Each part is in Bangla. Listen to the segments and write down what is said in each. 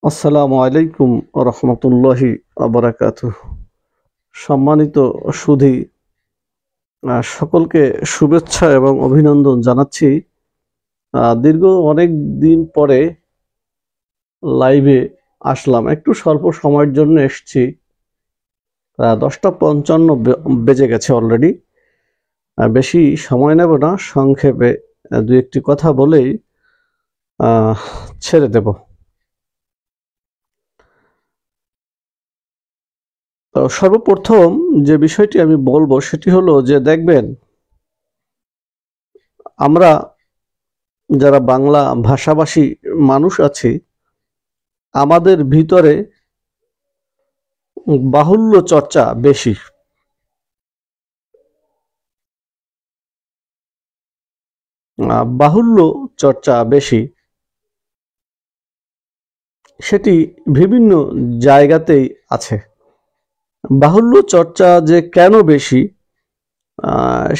আসসালামু আলাইকুম রহমতুল্লাহি আবরাকাতুহ। সম্মানিত সুধী, সকলকে শুভেচ্ছা এবং অভিনন্দন জানাচ্ছি। দীর্ঘ অনেক দিন পরে লাইভে আসলাম, একটু স্বল্প সময়ের জন্য এসছি। 10:55 বেজে গেছে অলরেডি। বেশি সময় নেব না, সংক্ষেপে দু একটি কথা বলেই ছেড়ে দেব। তো সর্বপ্রথম যে বিষয়টি আমি বলবো সেটি হলো যে দেখবেন, আমরা যারা বাংলা ভাষাভাষী মানুষ আছি, আমাদের ভিতরে বাহুল্য চর্চা বেশি। বাহুল্য চর্চা বেশি, সেটি বিভিন্ন জায়গাতেই আছে। বাহুল্য চর্চা যে কেন বেশি,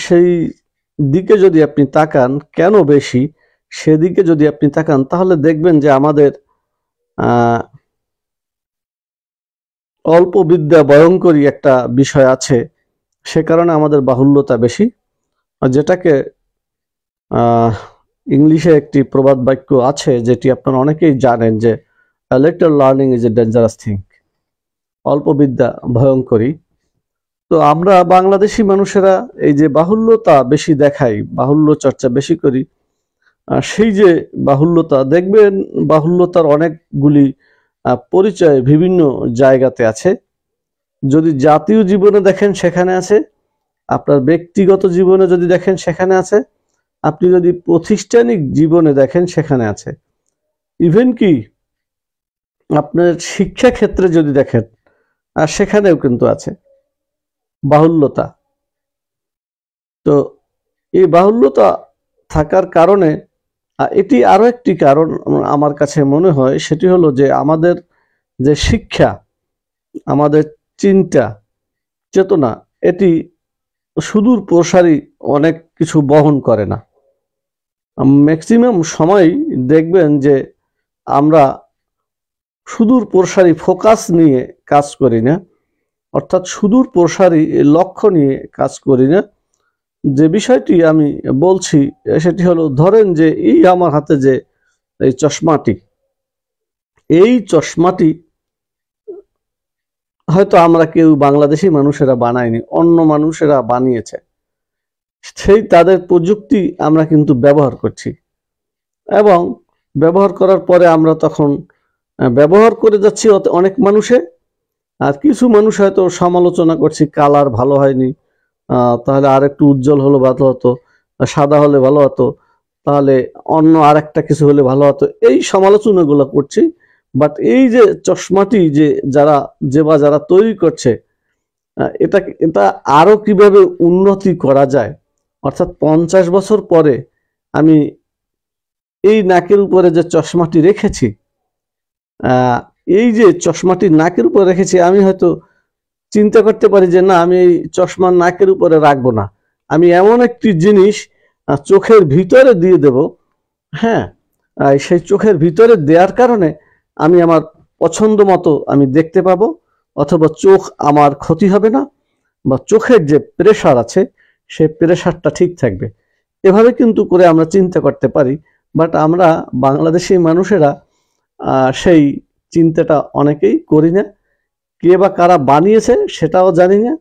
সেই দিকে যদি আপনি তাকান, কেন বেশি সেদিকে যদি আপনি তাকান, তাহলে দেখবেন যে আমাদের অল্প বিদ্যা ভয়ঙ্করী একটা বিষয় আছে। সে কারণে আমাদের বাহুল্যতা বেশি, যেটাকে ইংলিশে একটি প্রবাদ বাক্য আছে যেটি আপনারা অনেকেই জানেন, যে a little learning is a dangerous thing, অল্প বিদ্যা ভয়ঙ্করী। তো আমরা বাংলাদেশি মানুষেরা এই যে বাহুল্যতা বেশি দেখাই, বাহুল্য চর্চা বেশি করি, সেই যে বাহুল্যতা, দেখবেন বাহুল্যতার অনেকগুলি পরিচয় বিভিন্ন জায়গাতে আছে। যদি জাতীয় জীবনে দেখেন সেখানে আছে, আপনার ব্যক্তিগত জীবনে যদি দেখেন সেখানে আছে, আপনি যদি প্রাতিষ্ঠানিক জীবনে দেখেন সেখানে আছে, ইভেন কি আপনার শিক্ষা ক্ষেত্রে যদি দেখেন সেখানেও কিন্তু আছে বাহুল্যতা। তো এই বাহুল্যতা থাকার কারণে এটি আরো একটি কারণ আমার কাছে মনে হয়, সেটি হলো যে আমাদের যে শিক্ষা, আমাদের চিন্তা চেতনা, এটি সুদূর প্রসারী অনেক কিছু বহন করে না। ম্যাক্সিমাম সময় দেখবেন যে আমরা সুদূর প্রসারী ফোকাস নিয়ে কাজ করি না, অর্থাৎ সুদূর প্রসারী লক্ষ্য নিয়ে কাজ করি না। যে বিষয়টি আমি বলছি সেটি হলো, ধরেন যে এই আমার হাতে যে এই চশমাটি, এই চশমাটি হয়তো আমরা কেউ বাংলাদেশি মানুষেরা বানাইনি, অন্য মানুষেরা বানিয়েছে। সেই তাদের প্রযুক্তি আমরা কিন্তু ব্যবহার করছি, এবং ব্যবহার করার পরে আমরা তখন ব্যবহার করে যাচ্ছি অনেক মানুষে। আর কিছু মানুষ হয়তো সমালোচনা করছি, কালার ভালো হয়নি, তাহলে আর একটু উজ্জ্বল হলো ভালো হতো, সাদা হলে ভালো হতো, তাহলে অন্য আর একটা কিছু হলে ভালো হতো, এই সমালোচনাগুলো করছি। বাট এই যে চশমাটি যে যারা তৈরি করছে, এটা আরো কিভাবে উন্নতি করা যায়, অর্থাৎ 50 বছর পরে আমি এই নাকের উপরে যে চশমাটি রেখেছি, এই যে চশমাটি নাকের উপরে রেখেছি, আমি হয়তো চিন্তা করতে পারি যে না, আমি এই চশমা নাকের উপরে রাখবো না, আমি এমন একটি জিনিস চোখের ভিতরে দিয়ে দেব। হ্যাঁ, সেই চোখের ভিতরে দেওয়ার কারণে আমি আমার পছন্দ মতো আমি দেখতে পাবো, অথবা চোখ আমার ক্ষতি হবে না, বা চোখের যে প্রেশার আছে সেই প্রেশারটা ঠিক থাকবে। এভাবে কিন্তু করে আমরা চিন্তা করতে পারি। বাট আমরা বাংলাদেশি মানুষেরা সেই চিন্তাটা অনেকেই করি না। কে বা কারা বানিয়েছে সেটাও জানি না,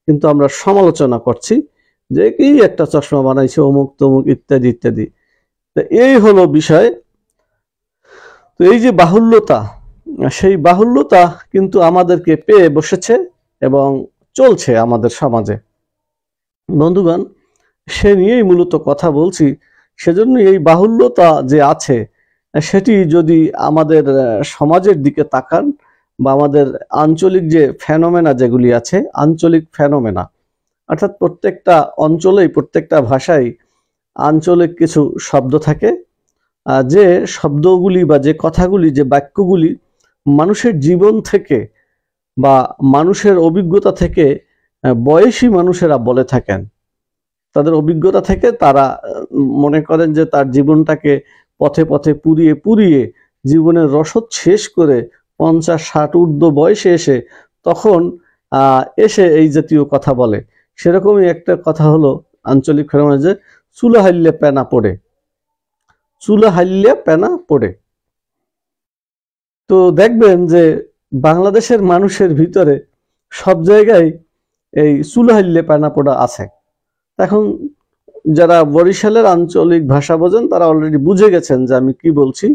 কিন্তু আমরা সমালোচনা করছি যে কি একটা চশমা বানাইছে অমুক তমুক ইত্যাদি ইত্যাদি। তো এই হলো বিষয়। তো এই যে বাহুল্যতা, সেই বাহুল্যতা কিন্তু আমাদেরকে পেয়ে বসেছে এবং চলছে আমাদের সমাজে। বন্ধুগণ, সে নিয়েই মূলত কথা বলছি। সেজন্য এই বাহুল্যতা যে আছে, সেটি যদি আমাদের সমাজের দিকে তাকান, বা আমাদের আঞ্চলিক যে ফেনোমেনা যেগুলি আছে, আঞ্চলিক ফেনোমেনা, অর্থাৎ প্রত্যেকটা অঞ্চলেই প্রত্যেকটা ভাষায় আঞ্চলিক কিছু শব্দ থাকে, যে শব্দগুলি বা যে কথাগুলি, যে বাক্যগুলি মানুষের জীবন থেকে বা মানুষের অভিজ্ঞতা থেকে বয়সী মানুষেরা বলে থাকেন। তাদের অভিজ্ঞতা থেকে তারা মনে করেন যে তার জীবনটাকে পথে পথে পুড়িয়ে পুড়িয়ে জীবনের রসদ শেষ করে 50-60 ঊর্ধ্ব বয়সে এসে তখন এসে এই জাতীয় কথা বলে। সেরকমই একটা কথা হলো আঞ্চলিক ফেরোমনে যে চুলা হাইলে পেনা পড়ে, চুলা হাইলে পেনা পড়ে। তো দেখবেন যে বাংলাদেশের মানুষের ভিতরে সব জায়গায় এই চুলা হাইলে পেনা পড়া আছে। এখন যারা বরিশালের আঞ্চলিক ভাষা বোঝেন তারা অলরেডি বুঝে গেছেন যে আমি কি বলছি।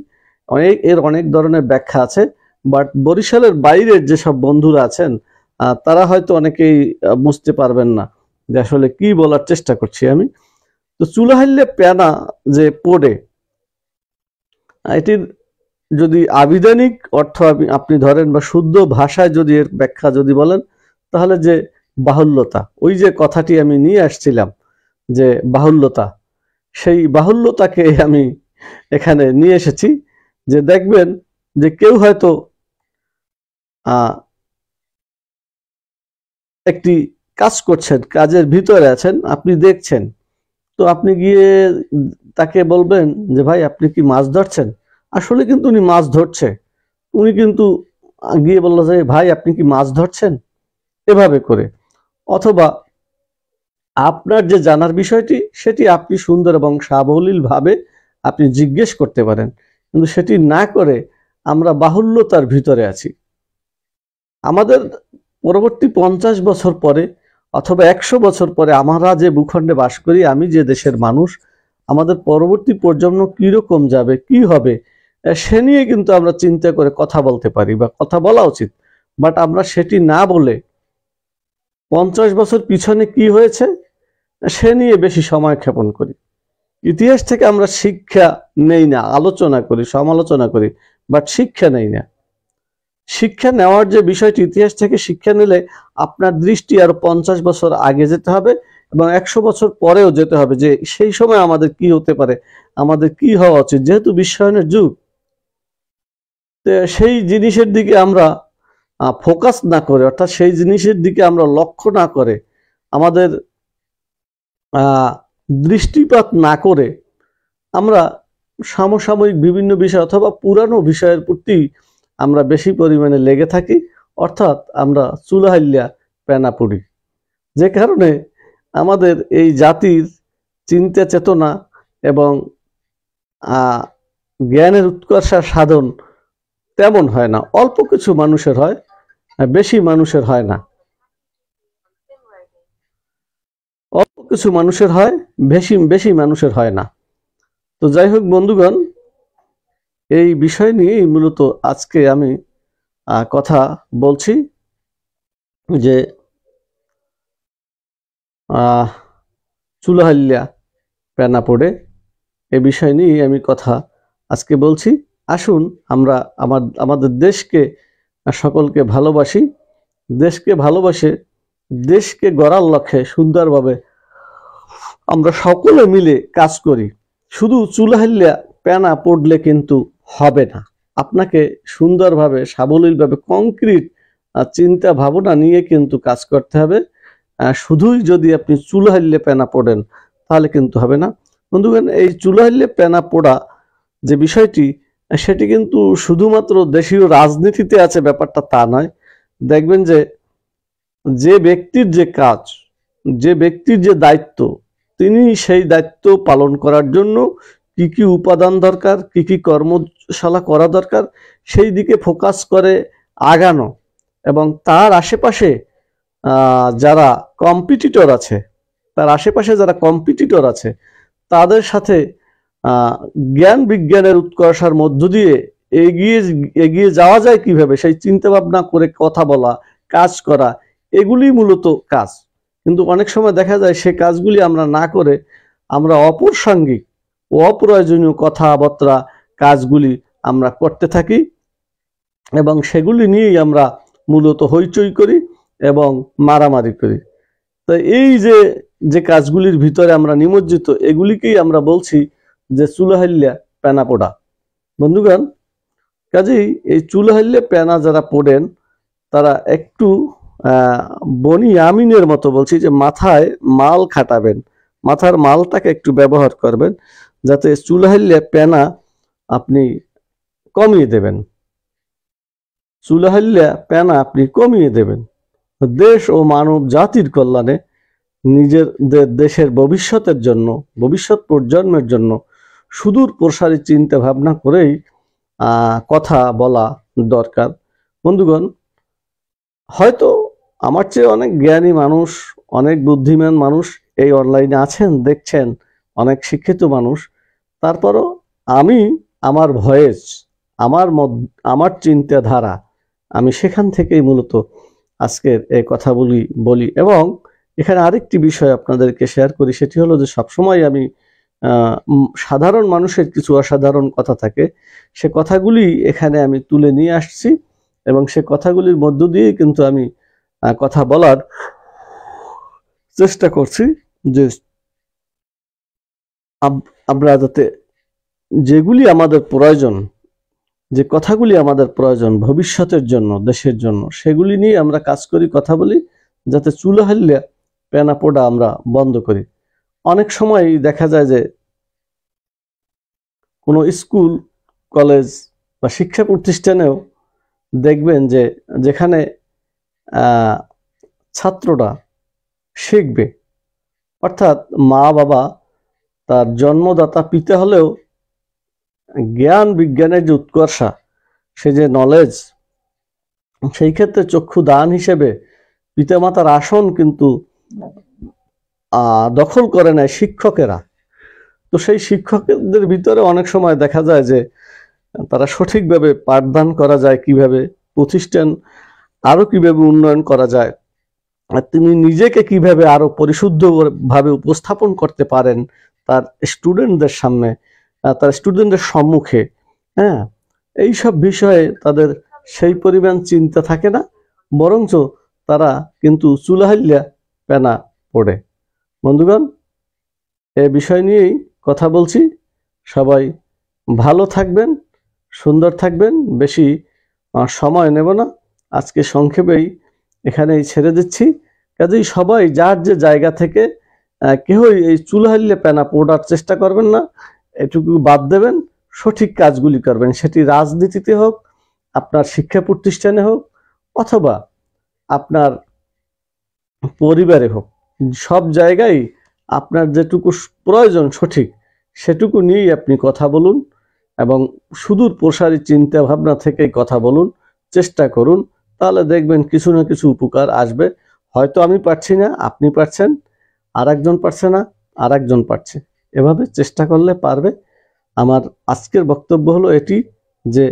এর অনেক ধরনের ব্যাখ্যা আছে, বাট বরিশালের বাইরের যেসব বন্ধুরা আছেন তারা হয়তো অনেকেই বুঝতে পারবেন না যে আসলে কি বলার চেষ্টা করছি আমি। তো চুলা হাইলে পেনা যে পড়ে, এটির যদি আবিধানিক অর্থ আপনি ধরেন বা শুদ্ধ ভাষায় যদি এর ব্যাখ্যা যদি বলেন, তাহলে যে বাহুল্যতা, ওই যে কথাটি আমি নিয়ে আসছিলাম যে বাহুল্যতা, সেই বাহুল্যতাকে আমি এখানে নিয়ে এসেছি। যে দেখবেন যে কেউ হয়তো একটি কাজ করছেন, কাজের ভিতরে আছেন, আপনি দেখছেন, তো আপনি গিয়ে তাকে বলবেন যে ভাই আপনি কি মাছ ধরছেন? আসলে কিন্তু উনি মাছ ধরছে, উনি কিন্তু গিয়ে বললো যে ভাই আপনি কি মাছ ধরছেন, এভাবে করে। অথবা আপনার যে জানার বিষয়টি সেটি আপনি সুন্দর এবং সাবলীল ভাবে আপনি জিজ্ঞেস করতে পারেন, কিন্তু সেটি না করে আমরা বাহুল্যতার ভিতরে আছি। আমাদের পরবর্তী 50 বছর পরে অথবা 100 বছর পরে আমরা যে ভূখণ্ডে বাস করি, আমি যে দেশের মানুষ, আমাদের পরবর্তী প্রজন্ম কিরকম যাবে, কি হবে, সে নিয়ে কিন্তু আমরা চিন্তা করে কথা বলতে পারি বা কথা বলা উচিত। বাট আমরা সেটি না বলে 50 বছর পিছনে কি হয়েছে সে নিয়ে বেশি সময় ক্ষেপণ করি। ইতিহাস থেকে আমরা শিক্ষা নেই না, আলোচনা করি, সমালোচনা করি, বাট শিক্ষা নেই না। শিক্ষা নেওয়ার যে বিষয়টি, ইতিহাস থেকে শিক্ষা নিলে আপনার দৃষ্টি আরো 50 বছর আগে যেতে হবে এবং 100 বছর পরেও যেতে হবে, যে সেই সময় আমাদের কি হতে পারে, আমাদের কি হওয়া উচিত। যেহেতু বিশ্বায়নের যুগ, সেই জিনিসের দিকে আমরা ফোকাস না করে, অর্থাৎ সেই জিনিসের দিকে আমরা লক্ষ্য না করে, আমাদের দৃষ্টিপাত না করে আমরা সমসাময়িক বিভিন্ন বিষয় অথবা পুরানো বিষয়ের প্রতি আমরা বেশি পরিমাণে লেগে থাকি, অর্থাৎ আমরা চুলা হাইলিয়া পেনা পড়ি। যে কারণে আমাদের এই জাতির চিন্তা চেতনা এবং জ্ঞানের উৎকর্ষ সাধন তেমন হয় না। অল্প কিছু মানুষের হয়, বেশি মানুষের হয় না। অল্প কিছু মানুষের হয়, বেশি মানুষের হয় না। তো যাই হোক বন্ধুগণ, এই বিষয় নিয়েই মূলত আজকে আমি কথা বলছি যে চুলা হাইলিয়া পেনা পড়ে, এ বিষয় নিয়ে আমি কথা আজকে বলছি। আসুন আমরা আমাদের দেশকে সকলকে ভালোবাসি, দেশকে ভালোবাসে দেশকে গড়ার লক্ষ্যে সুন্দরভাবে আমরা সকলে মিলে কাজ করি। শুধু চুলা হাইলিয়া পেনা পড়লে কিন্তু হবে না, আপনাকে সুন্দরভাবে সাবলীলভাবে কংক্রিট চিন্তা ভাবনা নিয়ে কিন্তু কাজ করতে হবে। শুধুই যদি আপনি চুলা হাইলে পেনা পড়েন তাহলে কিন্তু হবে না। বন্ধুগণ, এই চুলা হাইলে পেনা পড়া যে বিষয়টি, সেটি কিন্তু শুধুমাত্র দেশীয় রাজনীতিতে আছে ব্যাপারটা তা নয়। দেখবেন যে ব্যক্তির যে কাজ, যে ব্যক্তির যে দায়িত্ব, তিনি সেই দায়িত্ব পালন করার জন্য কি কি উপাদান দরকার, কি কি কর্মশালা করা দরকার, সেই দিকে ফোকাস করে আগানো এবং তার আশেপাশে যারা কম্পিটিটর আছে, তার আশেপাশে যারা কম্পিটিটর আছে তাদের সাথে জ্ঞান বিজ্ঞানের উৎকর্ষার মধ্য দিয়ে এগিয়ে যাওয়া যায় কিভাবে, সেই চিন্তা ভাবনা করে কথা বলা, কাজ করা, এগুলি মূলত কাজ। কিন্তু অনেক সময় দেখা যায় সে কাজগুলি আমরা না করে আমরা অপ্রাসঙ্গিক ও অপ্রয়োজনীয় কথাবার্তা কাজগুলি আমরা করতে থাকি এবং সেগুলি নিয়েই আমরা মূলত হইচই করি এবং মারামারি করি। তো এই যে কাজগুলির ভিতরে আমরা নিমজ্জিত, এগুলিকেই আমরা বলছি যে চুলা হাইলিয়া পেনা পোড়া। বন্ধুগণ, কাজেই এই চুলা হাইলিয়া পেনা যারা পড়েন তারা একটু বনি আমিনের মতো বলছি যে মাথায় মাল খাটাবেন, মাথার মালটাকে একটু ব্যবহার করবেন, যাতে চুলা হাইলিয়া পেনা আপনি কমিয়ে দেবেন। চুলাহাল্লা পেনা আপনি কমিয়ে দেবেন। দেশ ও মানব জাতির কল্যাণে, নিজেদের দেশের ভবিষ্যতের জন্য, ভবিষ্যৎ প্রজন্মের জন্য সুদূর প্রসারী চিন্তা ভাবনা করেই কথা বলা দরকার। বন্ধুগণ, হয়তো আমার চেয়ে অনেক জ্ঞানী মানুষ, অনেক বুদ্ধিমান মানুষ এই অনলাইনে আছেন, দেখছেন, অনেক শিক্ষিত মানুষ। তারপরও আমি আমার ভয়েস, আমার চিন্তাধারা, আমি সেখান থেকেই মূলত আজকের এই কথা বলি। এবং এখানে আরেকটি বিষয় আপনাদেরকে শেয়ার করি, সেটি হলো যে সবসময় আমি সাধারণ মানুষের কিছু অসাধারণ কথা থাকে, সে কথাগুলি এখানে আমি তুলে নিয়ে আসছি এবং সে কথাগুলির মধ্য দিয়ে কিন্তু আমি কথা বলার চেষ্টা করছি, যে আমরা যাতে যেগুলি আমাদের প্রয়োজন, যে কথাগুলি আমাদের প্রয়োজন ভবিষ্যতের জন্য, দেশের জন্য, সেগুলি নিয়ে আমরা কাজ করি, কথা বলি, যাতে চুলাহাল্লা পেনা পোড়া আমরা বন্ধ করি। অনেক সময় দেখা যায় যে কোনো স্কুল, কলেজ বা শিক্ষা প্রতিষ্ঠানেও দেখবেন যে যেখানে ছাত্ররা শিখবে, অর্থাৎ মা বাবা তার জন্মদাতা পিতা হলেও জ্ঞান বিজ্ঞানের যে উৎকর্ষা, সে যে নলেজ, সেই ক্ষেত্রে চক্ষু দান হিসেবে পিতামাতার আসন কিন্তু দখল করে নেয় শিক্ষকেরা। তো সেই শিক্ষকদের ভিতরে অনেক সময় দেখা যায় যে তারা সঠিকভাবে পাঠদান করা যায় কিভাবে, প্রতিষ্ঠান আরো কিভাবে উন্নয়ন করা যায়, আর তিনি নিজেকে কিভাবে আরো পরিশুদ্ধভাবে উপস্থাপন করতে পারেন তার স্টুডেন্টদের সামনে, তার স্টুডেন্টদের সম্মুখে। হ্যাঁ, এইসব বিষয়ে তাদের সেই পরিমাণ চিন্তা থাকে না, বরঞ্চ তারা কিন্তু চুলাহাল্লা পেনা পড়ে। বন্ধুগণ, এ বিষয় নিয়েই কথা বলছি। সবাই ভালো থাকবেন, সুন্দর থাকবেন। বেশি সময় নেব না, আজকে সংক্ষেপেই এখানেই ছেড়ে দিচ্ছি। কাজেই সবাই যার যে জায়গা থেকে কেউই এই চুলাহাল্লা পেনা পোড়ার চেষ্টা করবেন না, এটুকু বাদ দেবেন, সঠিক কাজগুলি করবেন। সেটি রাজনীতিতে হোক, আপনার শিক্ষা প্রতিষ্ঠানে হোক, অথবা আপনার পরিবারে হোক, সব জায়গায় আপনার যেটুকু প্রয়োজন সঠিক, সেটুকু নিয়েই আপনি কথা বলুন এবং সুদূর প্রসারী চিন্তা ভাবনা থেকেই কথা বলুন, চেষ্টা করুন। তাহলে দেখবেন কিছু না কিছু উপকার আসবে। হয়তো আমি পারছি না, আপনি পারছেন, আর একজন পারছে না, আর একজন পারছে। এভাবে চেষ্টা করলে পারবে। আমার আজকের বক্তব্য হলো এটি, যে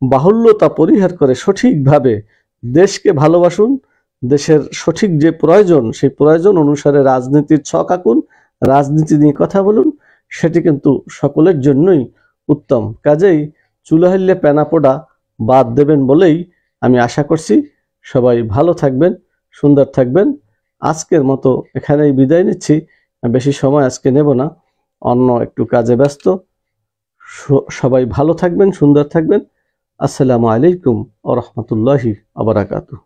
বাহুল্যতা পরিহার করে সঠিকভাবে দেশকে ভালোবাসুন, দেশের সঠিক যে প্রয়োজন, সেই প্রয়োজন অনুসারে রাজনীতির ছক আঁকুন, রাজনীতি নিয়ে কথা বলুন, সেটি কিন্তু সকলের জন্যই উত্তম। কাজেই চুলাহাল্লা পেনা পোড়া বাদ দেবেন বলেই আমি আশা করছি। সবাই ভালো থাকবেন, সুন্দর থাকবেন। আজকের মতো এখানেই বিদায় নিচ্ছি, বেশি সময় আজকে নেব না, অন্য একটু কাজে ব্যস্ত। সবাই ভালো থাকবেন, সুন্দর থাকবেন। আসসালামু আলাইকুম ওয়া রাহমাতুল্লাহি ওয়া বারাকাতুহু।